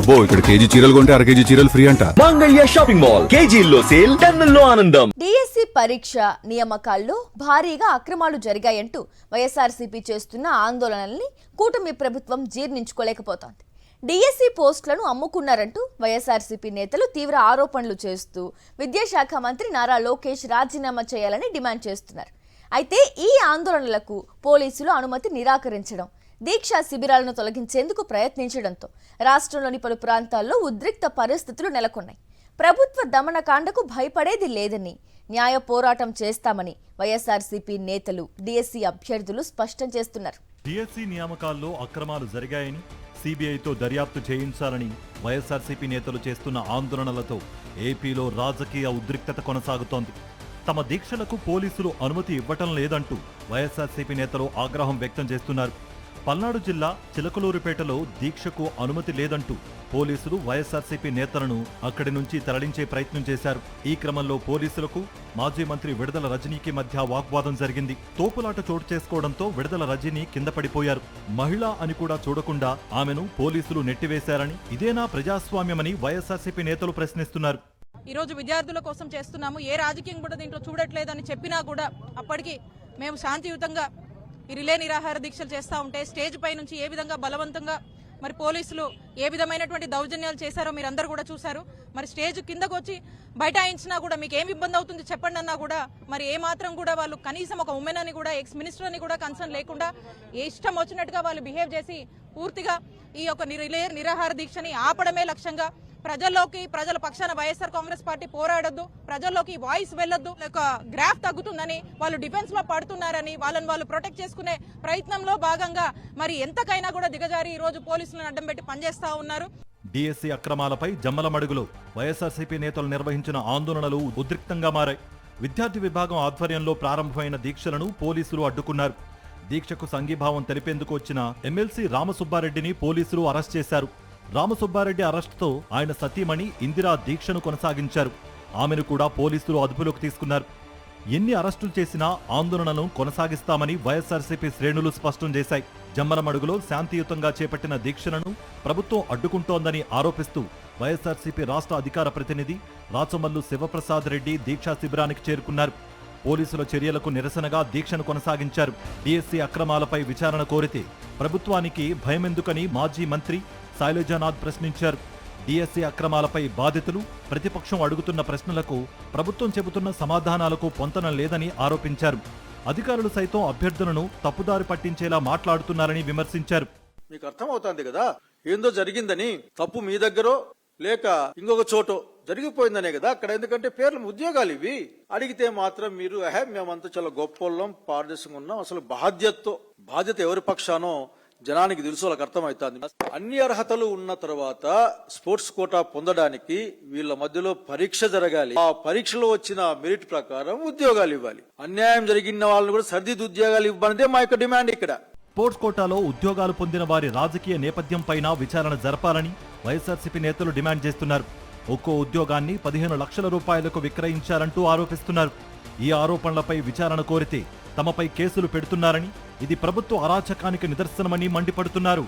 అబ్బో ఇక్కడ కేజీ చీరలు కొంటే అర కేజీ చీరలు ఫ్రీ అంట. మంగళ్య షాపింగ్ మాల్ కేజీల్లో సేల్, టన్నుల్లో ఆనందం. డిఎస్సి పరీక్ష నియామకాల్లో భారీగా అక్రమాలు జరిగాయంటూ వైఎస్ఆర్సీపీ చేస్తున్న ఆందోళనల్ని కూటమి ప్రభుత్వం జీర్ణించుకోలేకపోతోంది. డిఎస్సి పోస్టులను అమ్ముకున్నారంటూ వైఎస్ఆర్సీపీ నేతలు తీవ్ర ఆరోపణలు చేస్తూ విద్యాశాఖ మంత్రి నారా లోకేష్ రాజీనామా చేయాలని డిమాండ్ చేస్తున్నారు. అయితే ఈ ఆందోళనలకు పోలీసులు అనుమతి నిరాకరించడం, దీక్షా శిబిరాలను తొలగించేందుకు ప్రయత్నించడంతో రాష్ట్రంలోని పలు ప్రాంతాల్లో ఉద్రిక్త పరిస్థితులు నెలకొన్నాయి. ప్రభుత్వ దమనకాండకు భయపడేది లేదని, న్యాయ పోరాటం చేస్తామని వైఎస్ఆర్సీపీ నేతలు, డిఎస్సి అభ్యర్థులు స్పష్టం చేస్తున్నారు. డిఎస్సి నియామకాల్లో అక్రమాలు జరిగాయని, సిబిఐతో దర్యాప్తు చేయించాలని వైఎస్ఆర్సీపీ నేతలు చేస్తున్న ఆందోళనలతో ఏపీలో రాజకీయ ఉద్రిక్తత కొనసాగుతోంది. తమ దీక్షలకు పోలీసులు అనుమతి ఇవ్వటం లేదంటూ వైఎస్ఆర్సీపీ నేతలు ఆగ్రహం వ్యక్తం చేస్తున్నారు. పల్నాడు జిల్లా చిలకలూరిపేటలో దీక్షకు అనుమతి లేదంటూ పోలీసులు వైఎస్ఆర్సీపీ నేతలను అక్కడి నుంచి తరలించే ప్రయత్నం చేశారు. ఈ క్రమంలో పోలీసులకు మాజీ మంత్రి విడుదల రజనీకి మధ్య వాగ్వాదం జరిగింది. తోపులాట చోటు చేసుకోవడంతో విడుదల రజనీ కింద పడిపోయారు. మహిళ అని కూడా చూడకుండా ఆమెను పోలీసులు నెట్టివేశారని, ఇదేనా ప్రజాస్వామ్యమని వైఎస్ఆర్సీపీ నేతలు ప్రశ్నిస్తున్నారు. ఈ రోజు విద్యార్థుల కోసం చేస్తున్నాము, ఏ రాజకీయం కూడా దీంట్లో చూడట్లేదని చెప్పినా కూడా అప్పటికి మేము శాంతియుతంగా ఈ రిలే నిరాహార దీక్షలు చేస్తూ ఉంటే స్టేజ్ పై నుంచి ఏ విధంగా బలవంతంగా మరి పోలీసులు ఏ విధమైనటువంటి దౌర్జన్యాలు చేశారో మీరందరూ కూడా చూశారు. మరి స్టేజ్ కిందకు వచ్చి బైఠాయించినా కూడా మీకు ఏమి ఇబ్బంది అవుతుంది చెప్పండి అన్నా కూడా మరి ఏ మాత్రం కూడా వాళ్ళు కనీసం ఒక ఉమెన్ అని కూడా, ఎక్స్ మినిస్టర్ అని కూడా కన్సర్న్ లేకుండా ఏ ఇష్టం వచ్చినట్టుగా వాళ్ళు బిహేవ్ చేసి పూర్తిగా ఈ యొక్క రిలే నిరాహార దీక్షని ఆపడమే లక్ష్యంగా, ప్రజల్లోకి, ప్రజల పక్షాన వైఎస్ఆర్ కాంగ్రెస్ పార్టీ పోరాడొద్దు, ప్రజల్లోకి వాయిస్ వెళ్లొద్దు, గ్రాఫ్ తగ్గుతుందని వాళ్ళు డిఫెన్స్ లో పడుతున్నారని వాళ్ళని వాళ్ళు ప్రొటెక్ట్ చేసుకునే ప్రయత్నంలో భాగంగా మరి ఎంతకైనా కూడా దిగజారి ఈ రోజు పోలీసులను అడ్డం పెట్టి పనిచేస్తా ఉన్నారు. డిఎస్సి అక్రమాలపై జమ్మలమడుగులో వైఎస్ఆర్సీపీ నేతలు నిర్వహించిన ఆందోళనలు ఉద్రిక్తంగా మారాయి. విద్యార్థి విభాగం ఆధ్వర్యంలో ప్రారంభమైన దీక్షలను పోలీసులు అడ్డుకున్నారు. దీక్షకు సంఘీభావం తెలిపేందుకు వచ్చిన ఎమ్మెల్సీ రామసుబ్బారెడ్డిని పోలీసులు అరెస్ట్ చేశారు. రామసుబ్బారెడ్డి అరెస్టుతో ఆయన సతీమణి ఇందిరా దీక్షను కొనసాగించారు. ఆమెను కూడా పోలీసులు అదుపులోకి తీసుకున్నారు. ఎన్ని అరెస్టులు చేసినా ఆందోళనను కొనసాగిస్తామని వైఎస్ఆర్సీపీ శ్రేణులు స్పష్టం చేశాయి. జమ్మలమడుగులో శాంతియుతంగా చేపట్టిన దీక్షలను ప్రభుత్వం అడ్డుకుంటోందని ఆరోపిస్తూ వైఎస్ఆర్సీపీ రాష్ట్ర అధికార ప్రతినిధి రాచమల్లు శివప్రసాద్ రెడ్డి దీక్షా శిబిరానికి చేరుకున్నారు. పోలీసుల చర్యలకు నిరసనగా దీక్షను కొనసాగించారు. డిఎస్సి అక్రమాలపై విచారణ కోరితే ప్రభుత్వానికి భయమెందుకని మాజీ మంత్రి శైలజానాథ్ ప్రశ్నించారు. డిఎస్సి అక్రమాలపై బాధితులు, ప్రతిపక్షం అడుగుతున్న ప్రశ్నలకు ప్రభుత్వం చెబుతున్న సమాధానాలకు పొంతన లేదని ఆరోపించారు. అధికారులు సైతం అభ్యర్థులను తప్పుదారి పట్టించేలా మాట్లాడుతున్నారని విమర్శించారు. మీకు అర్థమవుతుంది కదా, ఏందో జరిగిందని, తప్పు మీ దగ్గర లేక ఇంకొక చోటో జరిగిపోయిందనే కదా అక్కడ. ఎందుకంటే పేర్లు ఉద్యోగాలు ఇవి. అడిగితే మాత్రం మీరు మేమంతా చాలా గొప్పలం, పారదర్శకంగా ఉన్నాం, అసలు బాధ్యత ఎవరి పక్షానో జనానికి తెలుసు, వాళ్ళకి అర్థమవుతుంది. అన్ని అర్హతలు ఉన్న తర్వాత స్పోర్ట్స్ కోటా పొందడానికి వీళ్ళ మధ్యలో పరీక్ష జరగాలి. ఆ పరీక్షలో వచ్చిన మెరిట్ ప్రకారం ఉద్యోగాలు ఇవ్వాలి. అన్యాయం జరిగిన వాళ్ళని కూడా సర్దిద్దు ఉద్యోగాలు ఇవ్వనిదే మా యొక్క డిమాండ్. ఇక్కడ స్పోర్ట్స్ కోటాలో ఉద్యోగాలు పొందిన వారి రాజకీయ నేపథ్యం పైన విచారణ జరపాలని వైఎస్ఆర్సీపీ నేతలు డిమాండ్ చేస్తున్నారు. ఒక్కో ఉద్యోగాన్ని 15 లక్షల రూపాయలకు విక్రయించారంటూ ఆరోపిస్తున్నారు. ఈ ఆరోపణలపై విచారణ కోరితే తమపై కేసులు పెడుతున్నారని, ఇది ప్రభుత్వ అరాచకానికి నిదర్శనమని మండిపడుతున్నారు.